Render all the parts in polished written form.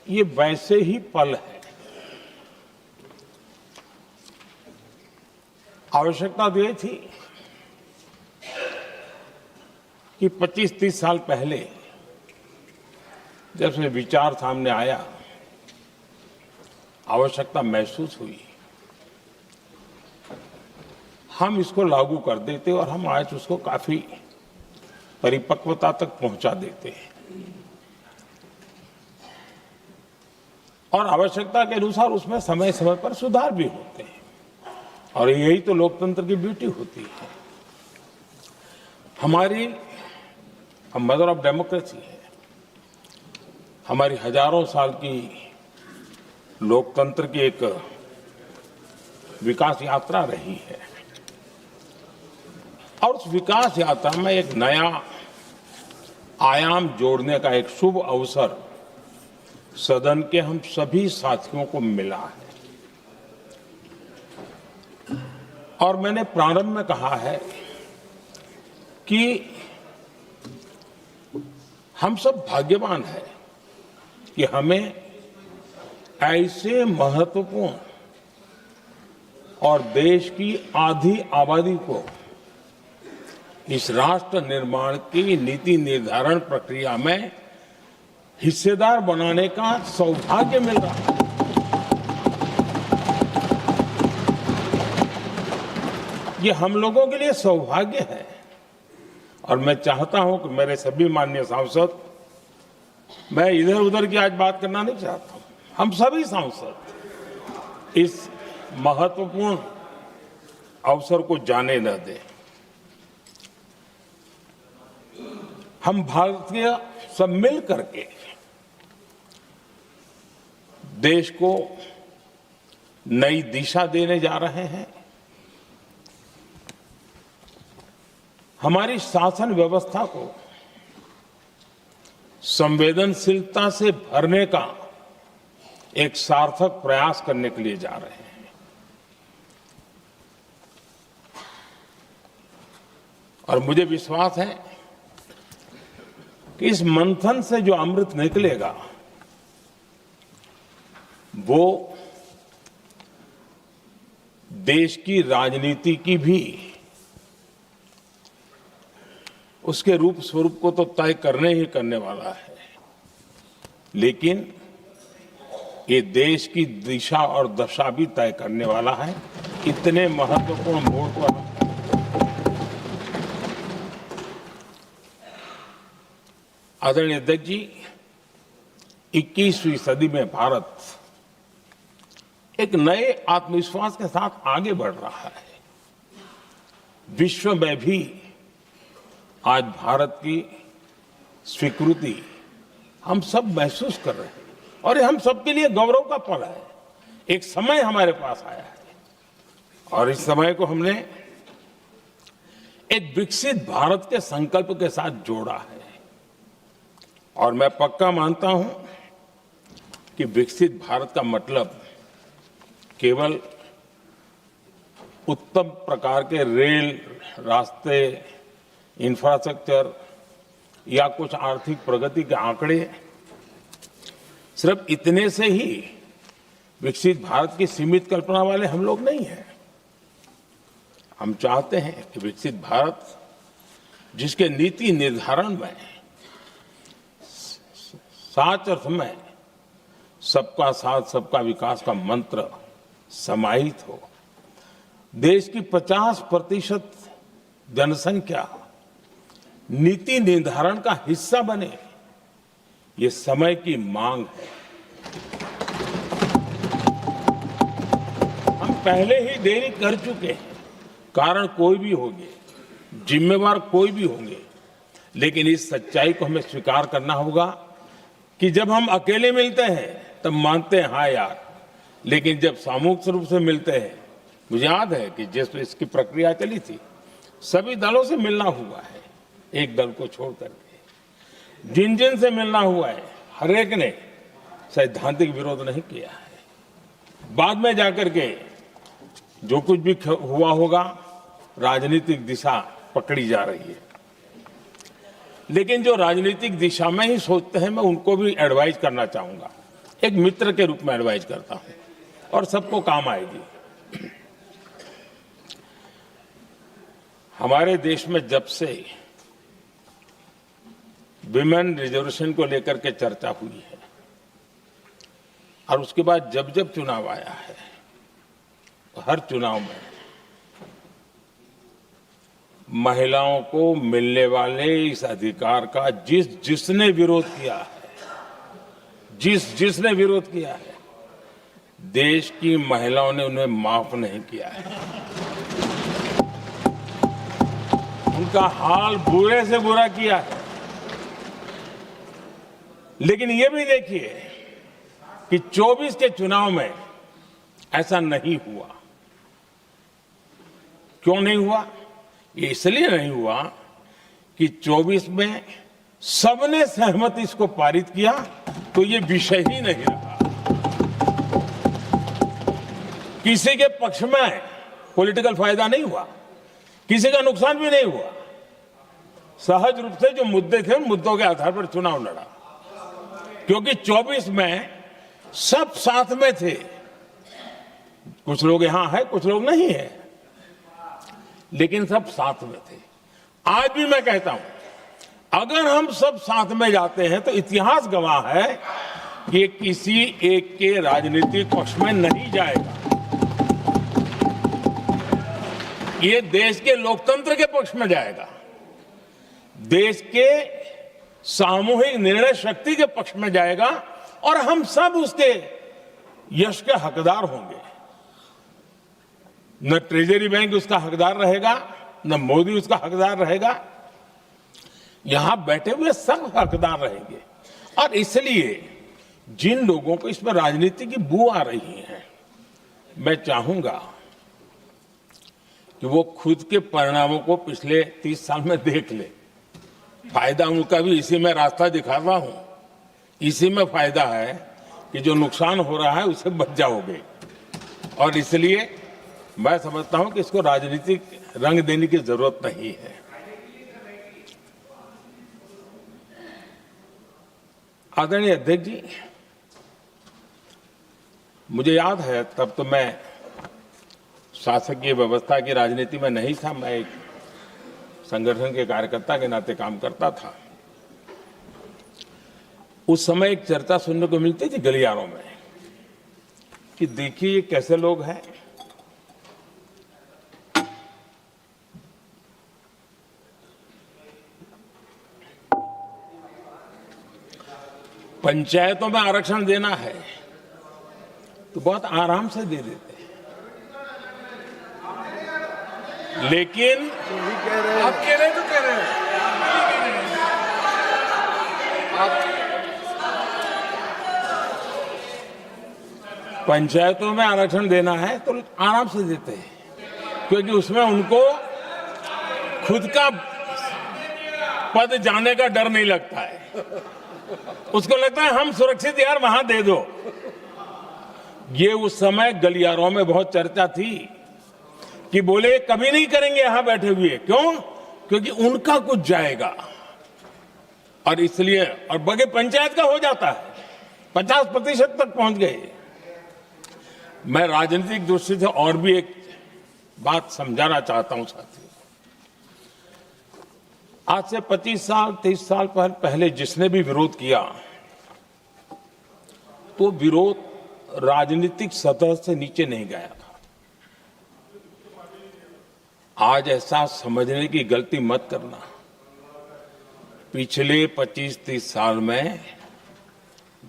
ये वैसे ही पल है। आवश्यकता तो ये थी कि 25-30 साल पहले जब से विचार सामने आया, आवश्यकता महसूस हुई, हम इसको लागू कर देते और हम आज उसको काफी परिपक्वता तक पहुंचा देते हैं और आवश्यकता के अनुसार उसमें समय समय पर सुधार भी होते हैं और यही तो लोकतंत्र की ब्यूटी होती है। हमारी मदर ऑफ डेमोक्रेसी है, हमारी हजारों साल की लोकतंत्र की एक विकास यात्रा रही है और उस विकास यात्रा में एक नया आयाम जोड़ने का एक शुभ अवसर सदन के हम सभी साथियों को मिला है। और मैंने प्रारंभ में कहा है कि हम सब भाग्यवान हैं कि हमें ऐसे महत्वपूर्ण और देश की आधी आबादी को इस राष्ट्र निर्माण की नीति निर्धारण प्रक्रिया में हिस्सेदार बनाने का सौभाग्य मिल रहा है। ये हम लोगों के लिए सौभाग्य है और मैं चाहता हूं कि मेरे सभी माननीय सांसद, मैं इधर उधर की आज बात करना नहीं चाहता हूं, हम सभी सांसद इस महत्वपूर्ण अवसर को जाने न दें। हम भारतीय सब मिल करके देश को नई दिशा देने जा रहे हैं। हमारी शासन व्यवस्था को संवेदनशीलता से भरने का एक सार्थक प्रयास करने के लिए जा रहे हैं। और मुझे विश्वास है कि इस मंथन से जो अमृत निकलेगा वो देश की राजनीति की भी उसके रूप स्वरूप को तो तय करने ही करने वाला है, लेकिन ये देश की दिशा और दशा भी तय करने वाला है। इतने महत्वपूर्ण मोड़ पर आदरणीय अध्यक्ष जी, 21वीं सदी में भारत एक नए आत्मविश्वास के साथ आगे बढ़ रहा है। विश्व में भी आज भारत की स्वीकृति हम सब महसूस कर रहे हैं और ये हम सबके लिए गौरव का पल है। एक समय हमारे पास आया है और इस समय को हमने एक विकसित भारत के संकल्प के साथ जोड़ा है और मैं पक्का मानता हूं कि विकसित भारत का मतलब केवल उत्तम प्रकार के रेल, रास्ते, इंफ्रास्ट्रक्चर या कुछ आर्थिक प्रगति के आंकड़े, सिर्फ इतने से ही विकसित भारत की सीमित कल्पना वाले हम लोग नहीं हैं। हम चाहते हैं कि विकसित भारत जिसके नीति निर्धारण में साच अर्थ में सबका साथ सबका विकास का मंत्र समाहित हो, देश की 50% जनसंख्या नीति निर्धारण का हिस्सा बने, ये समय की मांग है। हम पहले ही देरी कर चुके हैं, कारण कोई भी होंगे, जिम्मेवार कोई भी होंगे, लेकिन इस सच्चाई को हमें स्वीकार करना होगा कि जब हम अकेले मिलते हैं तब मानते हैं हाँ यार, लेकिन जब सामूहिक रूप से मिलते हैं, मुझे याद है कि जिस इसकी प्रक्रिया चली थी, सभी दलों से मिलना हुआ है, एक दल को छोड़ करके जिन जिन से मिलना हुआ है, हर एक ने सैद्धांतिक विरोध नहीं किया है। बाद में जाकर के जो कुछ भी हुआ होगा, राजनीतिक दिशा पकड़ी जा रही है, लेकिन जो राजनीतिक दिशा में ही सोचते हैं, मैं उनको भी एडवाइस करना चाहूंगा एक मित्र के रूप में एडवाइज करता हूं और सबको काम आएगी। हमारे देश में जब से विमेन रिजर्वेशन को लेकर के चर्चा हुई है और उसके बाद जब जब चुनाव आया है, हर चुनाव में महिलाओं को मिलने वाले इस अधिकार का जिसने विरोध किया है, जिसने विरोध किया है, देश की महिलाओं ने उन्हें माफ नहीं किया है। उनका हाल बुरे से बुरा किया है। लेकिन ये भी देखिए कि 24 के चुनाव में ऐसा नहीं हुआ। क्यों नहीं हुआ? ये इसलिए नहीं हुआ कि 24 में सबने सहमति इसको पारित किया, तो ये विषय ही नहीं रहा। किसी के पक्ष में पॉलिटिकल फायदा नहीं हुआ, किसी का नुकसान भी नहीं हुआ। सहज रूप से जो मुद्दे थे, उन मुद्दों के आधार पर चुनाव लड़ा, क्योंकि 24 में सब साथ में थे। कुछ लोग यहां है, कुछ लोग नहीं है, लेकिन सब साथ में थे। आज भी मैं कहता हूं, अगर हम सब साथ में जाते हैं तो इतिहास गवाह है कि किसी एक के राजनीतिक पक्ष में नहीं जाएगा। ये देश के लोकतंत्र के पक्ष में जाएगा, देश के सामूहिक निर्णय शक्ति के पक्ष में जाएगा और हम सब उसके यश के हकदार होंगे। न ट्रेजरी बैंक उसका हकदार रहेगा, न मोदी उसका हकदार रहेगा। यहां बैठे हुए सब हकदार रहेंगे। और इसलिए जिन लोगों को इसमें राजनीति की बू आ रही है, मैं चाहूंगा कि वो खुद के परिणामों को पिछले 30 साल में देख ले। फायदा उनका भी इसी में रास्ता दिखा रहा हूं। इसी में फायदा है कि जो नुकसान हो रहा है उसे बच जाओगे। और इसलिए मैं समझता हूं कि इसको राजनीतिक रंग देने की जरूरत नहीं है। आदरणीय अध्यक्ष जी, मुझे याद है तब तो मैं शासकीय व्यवस्था की राजनीति में नहीं था। मैं एक संगठन के कार्यकर्ता के नाते काम करता था। उस समय एक चर्चा सुनने को मिलती थी गलियारों में कि देखिए ये कैसे लोग हैं, पंचायतों में आरक्षण देना है तो बहुत आराम से दे देते हैं, लेकिन आप कह रहे हैं तो कह रहे हैं पंचायतों में आरक्षण देना है तो आराम से देते हैं, क्योंकि उसमें उनको खुद का पद जाने का डर नहीं लगता है। उसको लगता है हम सुरक्षित यार वहां दे दो। ये उस समय गलियारों में बहुत चर्चा थी कि बोले कभी नहीं करेंगे यहां बैठे हुए। क्यों? क्योंकि उनका कुछ जाएगा। और इसलिए और बगे पंचायत का हो जाता है, 50% तक पहुंच गए। मैं राजनीतिक दृष्टि से और भी एक बात समझाना चाहता हूं साथियों। आज से 25 साल 30 साल पहले जिसने भी विरोध किया तो विरोध राजनीतिक सतह से नीचे नहीं गया था। आज ऐसा समझने की गलती मत करना। पिछले 25-30 साल में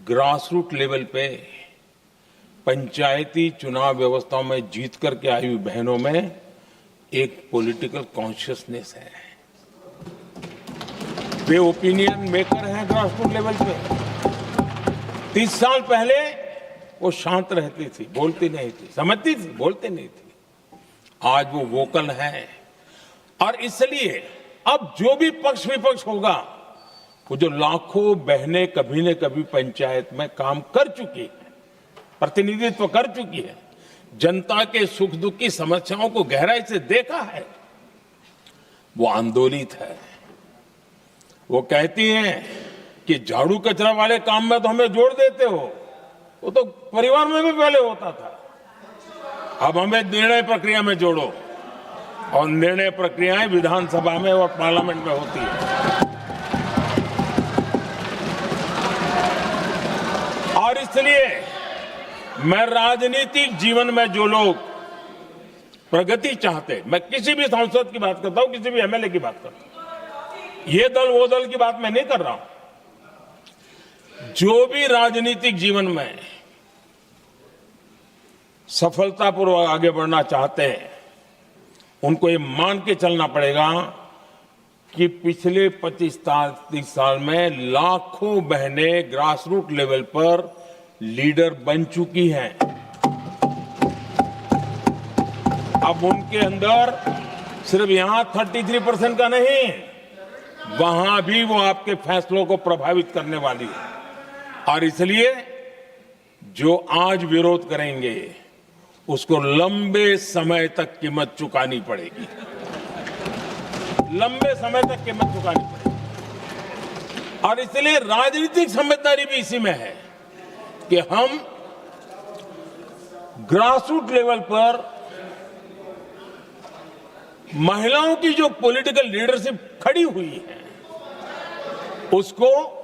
ग्रास रूट लेवल पे पंचायती चुनाव व्यवस्थाओं में जीत करके आई हुई बहनों में एक पॉलिटिकल कॉन्शियसनेस है। वे ओपिनियन मेकर हैं ग्रास रूट लेवल पे। 30 साल पहले वो शांत रहती थी, बोलती नहीं थी, समझती थी, बोलती नहीं थी। आज वो वोकल है। और इसलिए अब जो भी पक्ष विपक्ष होगा, वो जो लाखों बहनें कभी न कभी पंचायत में काम कर चुकी है, प्रतिनिधित्व कर चुकी है, जनता के सुख दुख की समस्याओं को गहराई से देखा है, वो आंदोलित है। वो कहती हैं कि झाड़ू कचरा वाले काम में तो हमें जोड़ देते हो, वो तो परिवार में भी पहले होता था। अब हमें निर्णय प्रक्रिया में जोड़ो, और निर्णय प्रक्रियाएं विधानसभा में और पार्लियामेंट में होती है। और इसलिए मैं राजनीतिक जीवन में जो लोग प्रगति चाहते, मैं किसी भी सांसद की बात करता हूं, किसी भी एमएलए की बात करता हूं, ये दल वो दल की बात मैं नहीं कर रहा हूं। जो भी राजनीतिक जीवन में सफलतापूर्वक आगे बढ़ना चाहते हैं, उनको ये मान के चलना पड़ेगा कि पिछले 25-30 साल में लाखों बहनें ग्रास रूट लेवल पर लीडर बन चुकी हैं। अब उनके अंदर सिर्फ यहां 33% का नहीं, वहां भी वो आपके फैसलों को प्रभावित करने वाली है। और इसलिए जो आज विरोध करेंगे, उसको लंबे समय तक कीमत चुकानी पड़ेगी, लंबे समय तक कीमत चुकानी पड़ेगी। और इसलिए राजनीतिक समझदारी भी इसी में है कि हम ग्रासरूट लेवल पर महिलाओं की जो पॉलिटिकल लीडरशिप खड़ी हुई है, उसको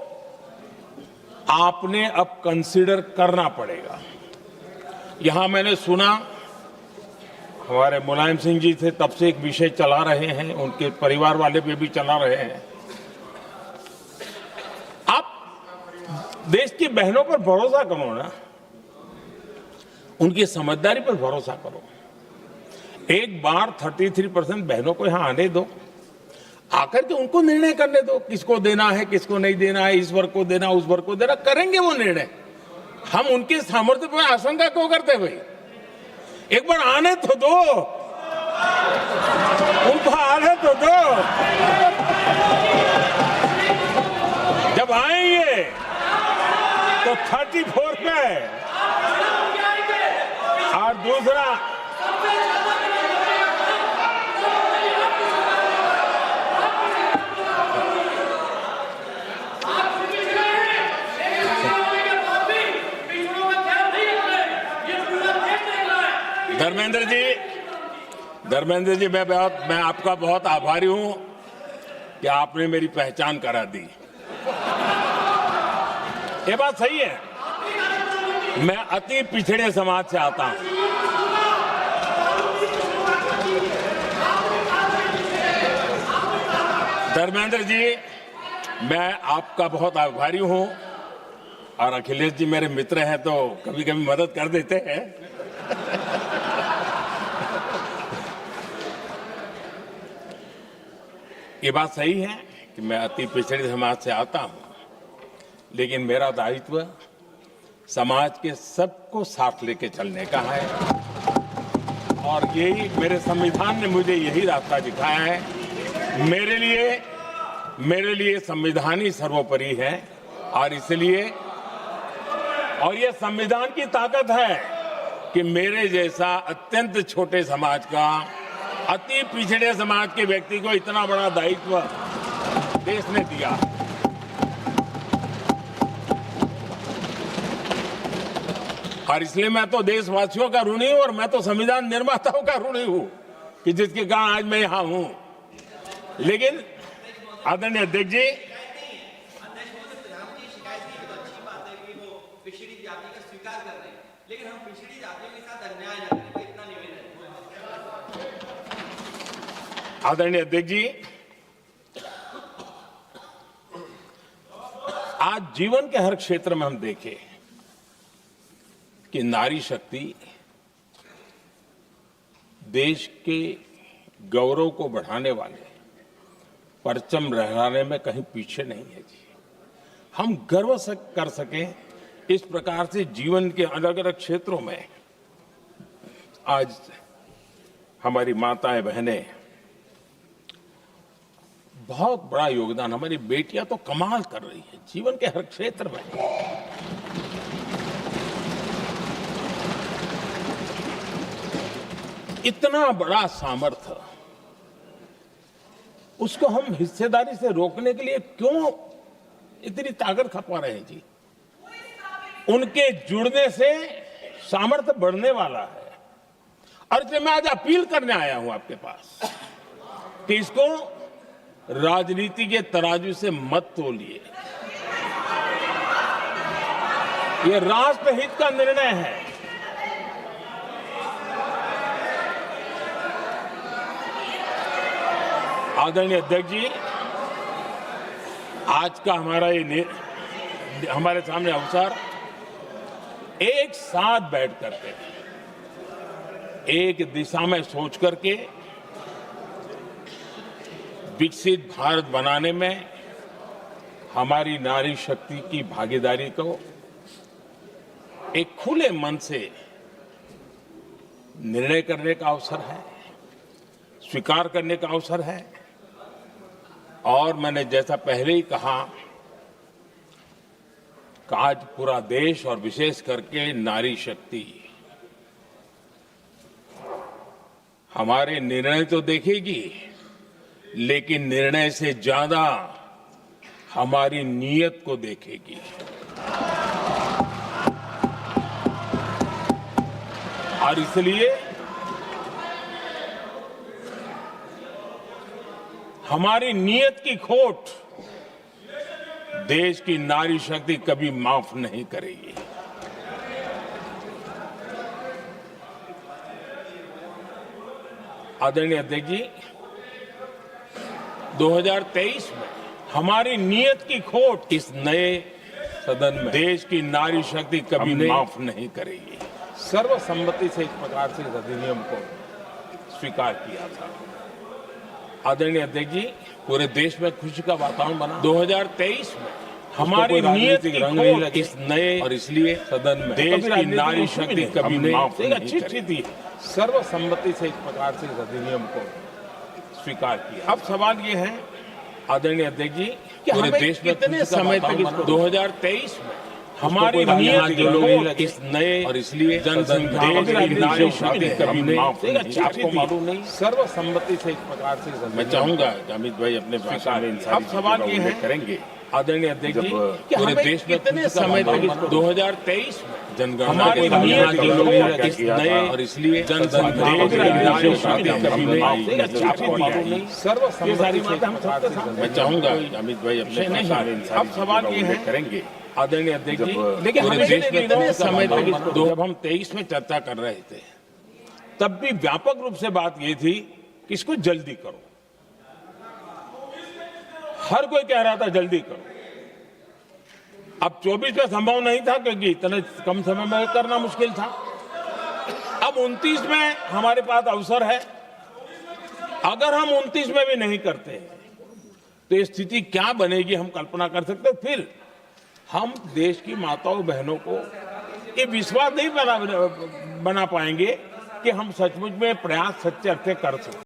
आपने अब कंसीडर करना पड़ेगा। यहां मैंने सुना हमारे मुलायम सिंह जी थे, तब से एक विषय चला रहे हैं, उनके परिवार वाले पे भी चला रहे हैं। आप देश की बहनों पर भरोसा करो ना, उनकी समझदारी पर भरोसा करो। एक बार 33% बहनों को यहां आने दो, आकर के उनको निर्णय करने दो, किसको देना है, किसको नहीं देना है, इस वर्ग को देना, उस वर्ग को देना, करेंगे वो निर्णय। हम उनके सामर्थ्य पर आशंका क्यों करते भाई? एक बार आने तो दो, उनको आने तो दो। जब आएंगे तो 34 में, और दूसरा धर्मेंद्र जी, मैं आपका बहुत आभारी हूं कि आपने मेरी पहचान करा दी। ये बात सही है, मैं अति पिछड़े समाज से आता हूं। धर्मेंद्र जी, मैं आपका बहुत आभारी हूं, और अखिलेश जी मेरे मित्र हैं तो कभी कभी मदद कर देते हैं। ये बात सही है कि मैं अति पिछड़े समाज से आता हूं, लेकिन मेरा दायित्व समाज के सबको साथ लेके चलने का है, और यही मेरे संविधान ने मुझे यही रास्ता दिखाया है। मेरे लिए संविधान ही सर्वोपरि है, और इसलिए, और ये संविधान की ताकत है कि मेरे जैसा अत्यंत छोटे समाज का, अति पिछड़े समाज के व्यक्ति को इतना बड़ा दायित्व देश ने दिया। और इसलिए मैं तो देशवासियों का ऋणी हूं, और मैं तो संविधान निर्माताओं का ऋणी हूं कि जिसके कारण आज मैं यहां हूं। लेकिन आदरणीय अध्यक्ष जी, लेकिन हम पिछड़ी जातियों के साथ अन्याय न करें, इतना निवेदन है। आदरणीय अध्यक्ष जी, आज जीवन के हर क्षेत्र में हम देखें कि नारी शक्ति देश के गौरव को बढ़ाने वाले परचम लहराने में कहीं पीछे नहीं है जी। हम गर्व कर सकें इस प्रकार से जीवन के अलग अलग क्षेत्रों में आज हमारी माताएं बहनें बहुत बड़ा योगदान, हमारी बेटियां तो कमाल कर रही हैं जीवन के हर क्षेत्र में। इतना बड़ा सामर्थ्य, उसको हम हिस्सेदारी से रोकने के लिए क्यों इतनी ताकत खपा रहे हैं जी? उनके जुड़ने से सामर्थ्य बढ़ने वाला है। और इसलिए मैं आज अपील करने आया हूं आपके पास कि इसको राजनीति के तराजू से मत तोलिए। ये राष्ट्रहित का निर्णय है। आदरणीय अध्यक्ष जी, आज का हमारे सामने अवसर एक साथ बैठ करके एक दिशा में सोच करके विकसित भारत बनाने में हमारी नारी शक्ति की भागीदारी को एक खुले मन से निर्णय करने का अवसर है, स्वीकार करने का अवसर है। और मैंने जैसा पहले ही कहा कि आज पूरा देश और विशेष करके नारी शक्ति हमारे निर्णय तो देखेगी, लेकिन निर्णय से ज्यादा हमारी नीयत को देखेगी। और इसलिए हमारी नीयत की खोट देश की नारी शक्ति कभी माफ नहीं करेगी। आदरणीय अध्यक्ष जी, 2023 में हमारी नीयत की खोट इस नए सदन में देश की नारी शक्ति कभी माफ नहीं करेगी। सर्वसम्मति से इस प्रकार से इस अधिनियम को स्वीकार किया था। आदरणीय अध्यक्ष जी, पूरे देश में खुशी का वातावरण बना। 2023 में हमारी नीयत की खोट इस नए और इसलिए सदन में देश की नारी शक्ति कभी माफ नहीं करेगी। सर्वसम्मति से इस प्रकार से इस अधिनियम को स्वीकार किया। अब सवाल ये है आदरणीय अध्यक्ष जी, पूरे देश में कितने समय तक इसको 2023 में हमारी नीयत की खोट इस नए और इसलिए जनसंख्या की नारी शक्ति कभी माफ नहीं। आपको मालूम नहीं, सर्वसम्मति से इस प्रकार से मैं चाहूंगा कि अमित भाई अपने भाषण में अब सवाल ये है करेंगे आदरणीय अध्यक्ष जी, पूरे देश में कितने समय तक 2023 में जनगणना की नीयत की खोट इस नए और इसलिए जनसंख्या की नारी शक्ति कभी नहीं। आपको मालूम नहीं, सर्वसम्मति से मैं चाहूंगा कि अमित भाई अपने भाषण में अब सवाल ये है करेंगे आदरणीय अध्यक्ष जी, लेकिन पूरे देश में कितने समय तक जब हम 23 में चर्चा कर रहे थे तब भी व्यापक रूप से बात ये थी कि इसको जल्दी करो। हर कोई कह रहा था जल्दी करो। अब 24 में संभव नहीं था क्योंकि इतने कम समय में करना मुश्किल था। अब 29 में हमारे पास अवसर है। अगर हम 29 में भी नहीं करते तो ये स्थिति क्या बनेगी हम कल्पना कर सकते। फिर हम देश की माताओं बहनों को ये विश्वास नहीं बना पाएंगे कि हम सचमुच में प्रयास सच्चे अर्थ से कर सकते।